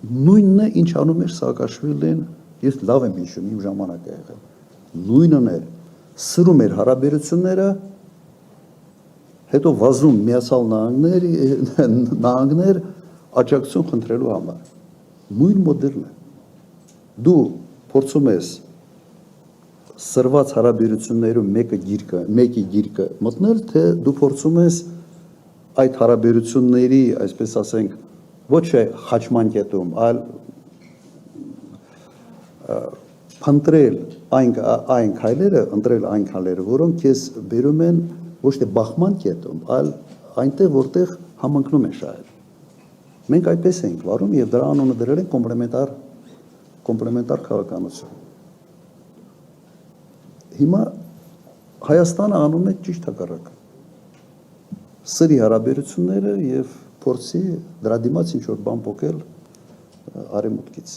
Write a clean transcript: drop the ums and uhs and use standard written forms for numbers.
նույնն է ինչ անում էր Սաակաշվիլին, ես լավ եմ հիշում, իմ ժամանակը եղել, նույնն էր, սրում էր հարաբերությունները, հետո վազում Միացյալ Նահանգներ աջակցություն խնդրելու համար, նույն մոդելն է, դու փորձում ես սրված հարաբերություններում մեկի գիրկը մտնել, թե դու փորձում ես այդ հարաբերությունների, այսպես ասենք, ոչ է խաչման կետում, այլ փնտրել այն քայլերը, ընտրել այն քայլերը, որոնք քեզ բերում են ոչ թե բախման կետում, այլ այնտեղ, որտեղ համընկնում է շահել։ Մենք այդպես ենք վարում եւ դրա անունը դրել են կոմպլեմենտար քաղաքականություն։ Հիմա Հայաստանը անում է ճիշտ հակառակը։ Սրի հարաբերությունները եւ փորձի դրա դիմաց ինչ որ բան փոխել արևմուտքից։